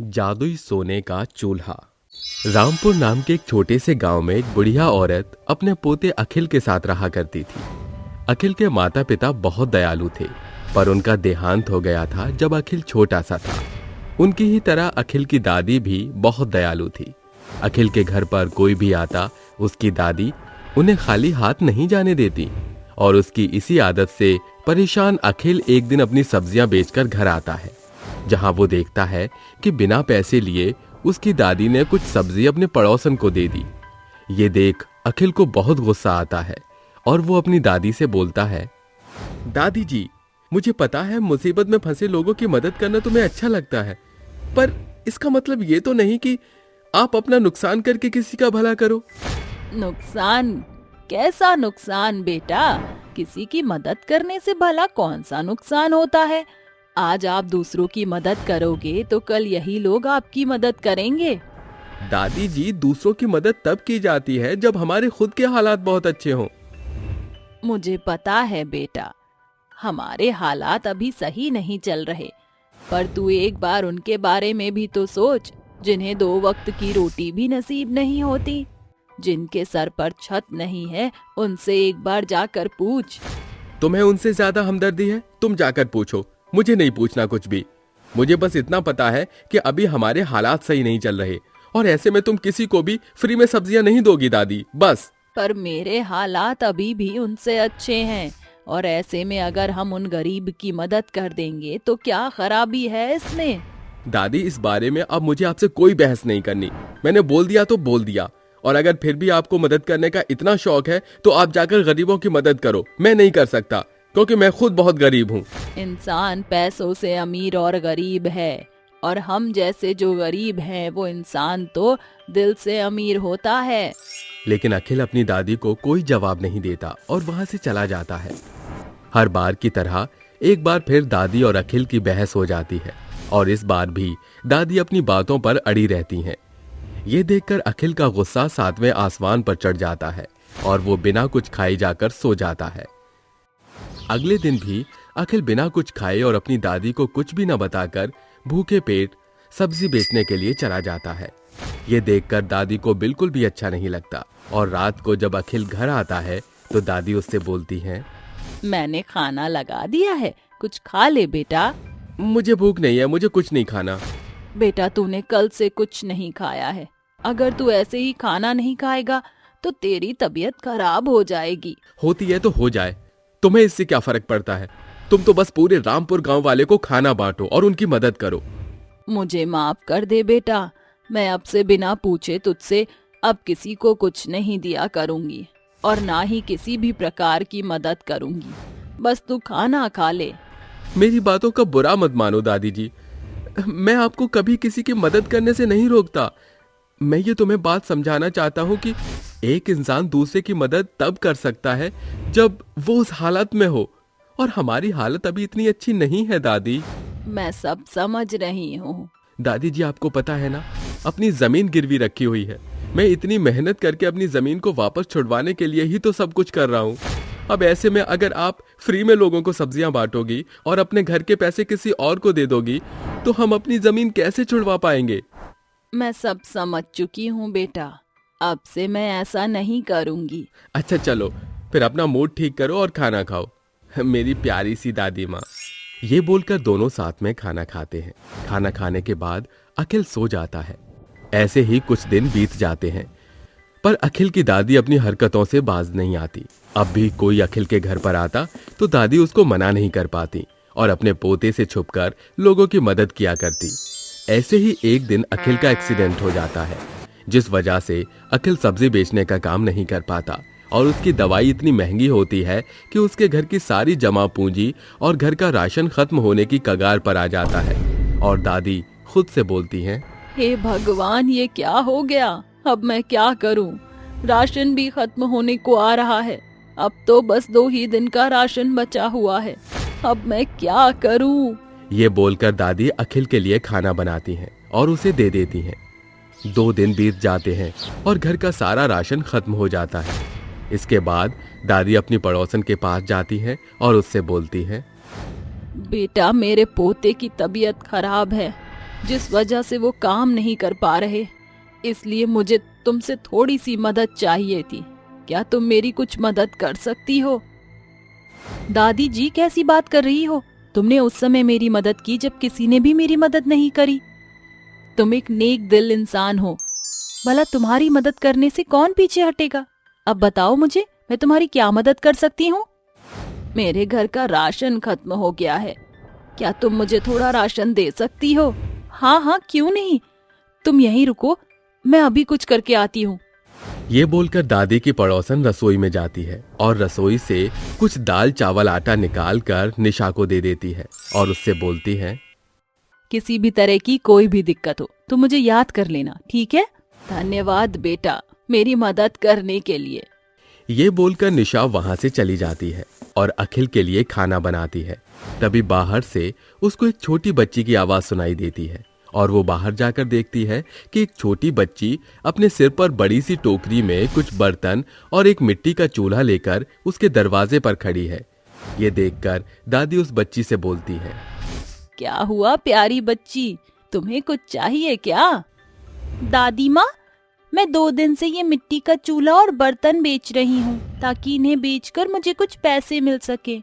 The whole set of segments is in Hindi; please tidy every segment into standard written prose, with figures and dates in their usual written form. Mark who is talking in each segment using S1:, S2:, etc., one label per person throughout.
S1: जादुई सोने का चूल्हा। रामपुर नाम के एक छोटे से गांव में एक बुढ़िया औरत अपने पोते अखिल के साथ रहा करती थी। अखिल के माता पिता बहुत दयालु थे, पर उनका देहांत हो गया था जब अखिल छोटा सा था। उनकी ही तरह अखिल की दादी भी बहुत दयालु थी। अखिल के घर पर कोई भी आता, उसकी दादी उन्हें खाली हाथ नहीं जाने देती, और उसकी इसी आदत से परेशान अखिल एक दिन अपनी सब्जियां बेचकर घर आता है, जहां वो देखता है कि बिना पैसे लिए उसकी दादी ने कुछ सब्जी अपने पड़ोसन को दे दी। ये देख अखिल को बहुत गुस्सा आता है और वो अपनी दादी से बोलता है, दादी जी, मुझे पता है मुसीबत में फंसे लोगों की मदद करना तुम्हें अच्छा लगता है, पर इसका मतलब ये तो नहीं कि आप अपना नुकसान करके किसी का भला करो।
S2: नुकसान? कैसा नुकसान बेटा? किसी की मदद करने से भला कौन सा नुकसान होता है? आज आप दूसरों की मदद करोगे तो कल यही लोग आपकी मदद करेंगे।
S1: दादी जी, दूसरों की मदद तब की जाती है जब हमारे खुद के हालात बहुत अच्छे हों।
S2: मुझे पता है बेटा, हमारे हालात अभी सही नहीं चल रहे, पर तू एक बार उनके बारे में भी तो सोच जिन्हें 2 वक्त की रोटी भी नसीब नहीं होती, जिनके सर पर छत नहीं है। उनसे एक बार जाकर पूछ।
S1: तुम्हें उनसे ज्यादा हमदर्दी है? तुम जाकर पूछो, मुझे नहीं पूछना कुछ भी। मुझे बस इतना पता है कि अभी हमारे हालात सही नहीं चल रहे, और ऐसे में तुम किसी को भी फ्री में सब्जियां नहीं दोगी दादी, बस।
S2: पर मेरे हालात अभी भी उनसे अच्छे हैं, और ऐसे में अगर हम उन गरीब की मदद कर देंगे तो क्या खराबी है इसमें?
S1: दादी, इस बारे में अब मुझे आपसे कोई बहस नहीं करनी। मैंने बोल दिया तो बोल दिया, और अगर फिर भी आपको मदद करने का इतना शौक है तो आप जाकर गरीबों की मदद करो। मैं नहीं कर सकता, क्योंकि मैं खुद बहुत गरीब हूँ।
S2: इंसान पैसों से अमीर और गरीब है, और हम जैसे जो गरीब हैं वो इंसान तो दिल से अमीर होता है।
S1: लेकिन अखिल अपनी दादी को कोई जवाब नहीं देता और वहां से चला जाता है। हर बार की तरह एक बार फिर दादी और अखिल की बहस हो जाती है, और इस बार भी दादी अपनी बातों पर अड़ी रहती हैं। ये देखकर अखिल का गुस्सा 7वें आसमान पर चढ़ जाता है और वो बिना कुछ खाए जाकर सो जाता है। अगले दिन भी अखिल बिना कुछ खाए और अपनी दादी को कुछ भी न बताकर भूखे पेट सब्जी बेचने के लिए चला जाता है। ये देखकर दादी को बिल्कुल भी अच्छा नहीं लगता, और रात को जब अखिल घर आता है तो दादी उससे बोलती है,
S2: मैंने खाना लगा दिया है, कुछ खा ले बेटा।
S1: मुझे भूख नहीं है, मुझे कुछ नहीं खाना।
S2: बेटा, तूने कल से कुछ नहीं खाया है। अगर तू ऐसे ही खाना नहीं खाएगा तो तेरी तबीयत खराब हो जाएगी।
S1: होती है तो हो जाए, तुम्हें इससे क्या फर्क पड़ता है? तुम तो बस पूरे रामपुर गांव वाले को खाना बांटो और उनकी मदद करो।
S2: मुझे माफ कर दे बेटा, मैं अब से बिना पूछे तुझसे अब किसी को कुछ नहीं दिया करूंगी, और ना ही किसी भी प्रकार की मदद करूंगी। बस तू खाना खा ले।
S1: मेरी बातों का बुरा मत मानो दादी जी, मैं आपको कभी किसी की मदद करने से नहीं रोकता। मैं ये तुम्हें बात समझाना चाहता हूँ कि एक इंसान दूसरे की मदद तब कर सकता है जब वो उस हालत में हो, और हमारी हालत अभी इतनी अच्छी नहीं है दादी।
S2: मैं सब समझ रही हूँ।
S1: दादी जी, आपको पता है ना, अपनी जमीन गिरवी रखी हुई है। मैं इतनी मेहनत करके अपनी जमीन को वापस छुड़वाने के लिए ही तो सब कुछ कर रहा हूँ। अब ऐसे में अगर आप फ्री में लोगों को सब्जियां बांटोगी और अपने घर के पैसे किसी और को दे दोगी, तो हम अपनी जमीन कैसे छुड़वा पाएंगे?
S2: मैं सब समझ चुकी हूँ बेटा, अब से मैं ऐसा नहीं करूँगी।
S1: अच्छा चलो, फिर अपना मूड ठीक करो और खाना खाओ, मेरी प्यारी सी दादी माँ। ये बोलकर दोनों साथ में खाना खाते हैं। खाना खाने के बाद अखिल सो जाता है। ऐसे ही कुछ दिन बीत जाते हैं, पर अखिल की दादी अपनी हरकतों से बाज नहीं आती। अब भी कोई अखिल के घर पर आता तो दादी उसको मना नहीं कर पाती और अपने पोते से छुपकर लोगों की मदद किया करती। ऐसे ही एक दिन अखिल का एक्सीडेंट हो जाता है, जिस वजह से अखिल सब्जी बेचने का काम नहीं कर पाता, और उसकी दवाई इतनी महंगी होती है कि उसके घर की सारी जमा पूंजी और घर का राशन खत्म होने की कगार पर आ जाता है। और दादी खुद से बोलती हैं,
S2: हे भगवान, ये क्या हो गया? अब मैं क्या करूं? राशन भी खत्म होने को आ रहा है। अब तो बस 2 ही दिन का राशन बचा हुआ है। अब मैं क्या करूं?
S1: ये बोलकर दादी अखिल के लिए खाना बनाती हैं और उसे दे देती हैं। 2 दिन बीत जाते हैं और घर का सारा राशन खत्म हो जाता है। इसके बाद दादी अपनी पड़ोसन के पास जाती हैं और उससे बोलती हैं,
S2: बेटा, मेरे पोते की तबीयत खराब है, जिस वजह से वो काम नहीं कर पा रहे। इसलिए मुझे तुमसे थोड़ी सी मदद चाहिए थी। क्या तुम मेरी कुछ मदद कर सकती हो? दादी जी, कैसी बात कर रही हो? तुमने उस समय मेरी मदद की जब किसी ने भी मेरी मदद नहीं करी। तुम एक नेक दिल इंसान हो, भला तुम्हारी मदद करने से कौन पीछे हटेगा? अब बताओ मुझे, मैं तुम्हारी क्या मदद कर सकती हूँ? मेरे घर का राशन खत्म हो गया है। क्या तुम मुझे थोड़ा राशन दे सकती हो? हाँ हाँ, क्यों नहीं। तुम यहीं रुको, मैं अभी कुछ करके आती हूँ।
S1: ये बोलकर दादी की पड़ोसन रसोई में जाती है और रसोई से कुछ दाल चावल आटा निकाल कर निशा को दे देती है और उससे बोलती है,
S2: किसी भी तरह की कोई भी दिक्कत हो तो मुझे याद कर लेना, ठीक है? धन्यवाद बेटा, मेरी मदद करने के लिए।
S1: ये बोलकर निशा वहां से चली जाती है और अखिल के लिए खाना बनाती है। तभी बाहर से उसको एक छोटी बच्ची की आवाज सुनाई देती है और वो बाहर जाकर देखती है कि एक छोटी बच्ची अपने सिर पर बड़ी सी टोकरी में कुछ बर्तन और एक मिट्टी का चूल्हा लेकर उसके दरवाजे पर खड़ी है। ये देखकर दादी उस बच्ची से बोलती है,
S2: क्या हुआ प्यारी बच्ची, तुम्हें कुछ चाहिए क्या? दादी माँ, मैं 2 दिन से ये मिट्टी का चूल्हा और बर्तन बेच रही हूँ ताकि इन्हें बेचकर मुझे कुछ पैसे मिल सके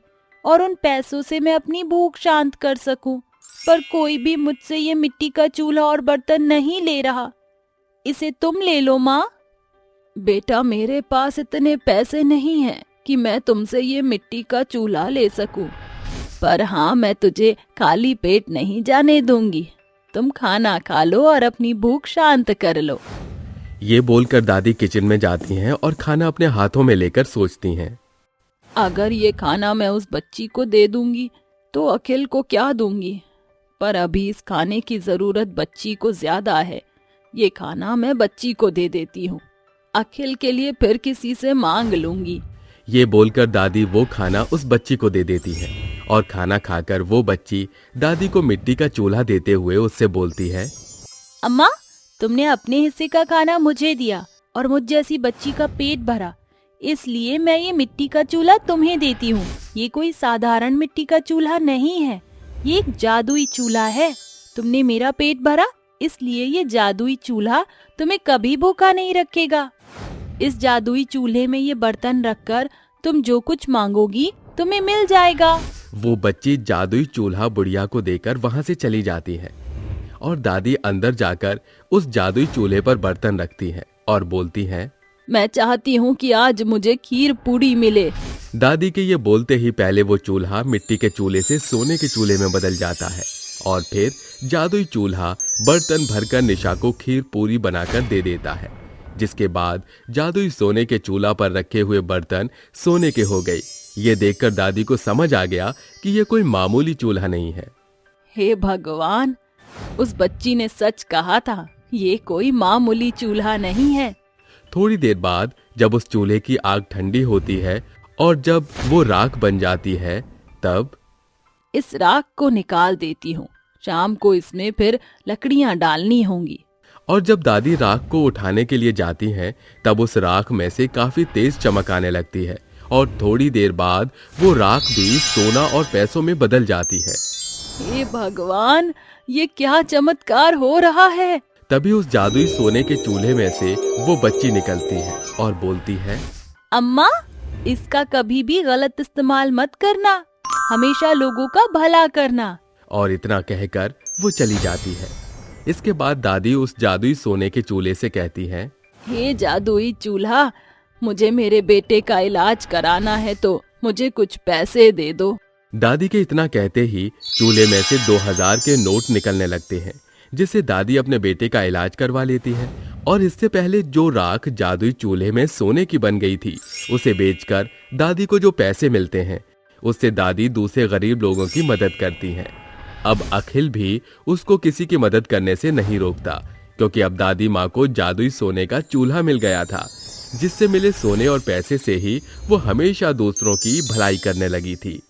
S2: और उन पैसों से मैं अपनी भूख शांत कर सकूं। पर कोई भी मुझसे ये मिट्टी का चूल्हा और बर्तन नहीं ले रहा। इसे तुम ले लो माँ। बेटा, मेरे पास इतने पैसे नहीं हैं कि मैं तुमसे ये मिट्टी का चूल्हा ले सकूं। पर हाँ, मैं तुझे खाली पेट नहीं जाने दूंगी। तुम खाना खा लो और अपनी भूख शांत कर लो।
S1: ये बोलकर दादी किचन में जाती हैं और खाना अपने हाथों में लेकर सोचती हैं,
S2: अगर ये खाना मैं उस बच्ची को दे दूंगी तो अखिल को क्या दूंगी? पर अभी इस खाने की जरूरत बच्ची को ज्यादा है। ये खाना मैं बच्ची को दे देती हूँ, अखिल के लिए फिर किसी से मांग लूंगी।
S1: ये बोलकर दादी वो खाना उस बच्ची को दे देती है और खाना खाकर वो बच्ची दादी को मिट्टी का चूल्हा देते हुए उससे बोलती है,
S2: अम्मा, तुमने अपने हिस्से का खाना मुझे दिया और मुझ जैसी बच्ची का पेट भरा, इसलिए मैं ये मिट्टी का चूल्हा तुम्हें देती हूँ। ये कोई साधारण मिट्टी का चूल्हा नहीं है, ये एक जादुई चूल्हा है। तुमने मेरा पेट भरा, इसलिए ये जादुई चूल्हा तुम्हें कभी भूखा नहीं रखेगा। इस जादुई चूल्हे में ये बर्तन रखकर तुम जो कुछ मांगोगी तुम्हें मिल जाएगा।
S1: वो बच्ची जादुई चूल्हा बुढ़िया को देकर वहां से चली जाती है और दादी अंदर जाकर उस जादुई चूल्हे पर बर्तन रखती है और बोलती है,
S2: मैं चाहती हूँ कि आज मुझे खीर पूड़ी मिले।
S1: दादी के ये बोलते ही पहले वो चूल्हा मिट्टी के चूल्हे से सोने के चूल्हे में बदल जाता है और फिर जादुई चूल्हा बर्तन भरकर निशा को खीर पूरी बनाकर दे देता है, जिसके बाद जादुई सोने के चूल्हा पर रखे हुए बर्तन सोने के हो गई। ये देखकर दादी को समझ आ गया कि ये कोई मामूली चूल्हा नहीं है।
S2: हे भगवान, उस बच्ची ने सच कहा था, ये कोई मामूली चूल्हा नहीं है।
S1: थोड़ी देर बाद जब उस चूल्हे की आग ठंडी होती है और जब वो राख बन जाती है, तब
S2: इस राख को निकाल देती हूँ। शाम को इसमें फिर लकड़ियाँ डालनी होंगी।
S1: और जब दादी राख को उठाने के लिए जाती हैं, तब उस राख में से काफी तेज चमक आने लगती है और थोड़ी देर बाद वो राख भी सोना और पैसों में बदल जाती है।
S2: हे भगवान, ये क्या चमत्कार हो रहा है?
S1: तभी उस जादुई सोने के चूल्हे में से वो बच्ची निकलती है और बोलती है,
S2: अम्मा, इसका कभी भी गलत इस्तेमाल मत करना, हमेशा लोगों का भला करना।
S1: और इतना कहकर वो चली जाती है। इसके बाद दादी उस जादुई सोने के चूल्हे से कहती है,
S2: हे जादुई चूल्हा, मुझे मेरे बेटे का इलाज कराना है तो मुझे कुछ पैसे दे दो।
S1: दादी के इतना कहते ही चूल्हे में से 2000 के नोट निकलने लगते हैं, जिससे दादी अपने बेटे का इलाज करवा लेती है। और इससे पहले जो राख जादुई चूल्हे में सोने की बन गई थी, उसे बेचकर दादी को जो पैसे मिलते हैं, उससे दादी दूसरे गरीब लोगों की मदद करती हैं। अब अखिल भी उसको किसी की मदद करने से नहीं रोकता, क्योंकि अब दादी माँ को जादुई सोने का चूल्हा मिल गया था, जिससे मिले सोने और पैसे से ही वो हमेशा दूसरों की भलाई करने लगी थी।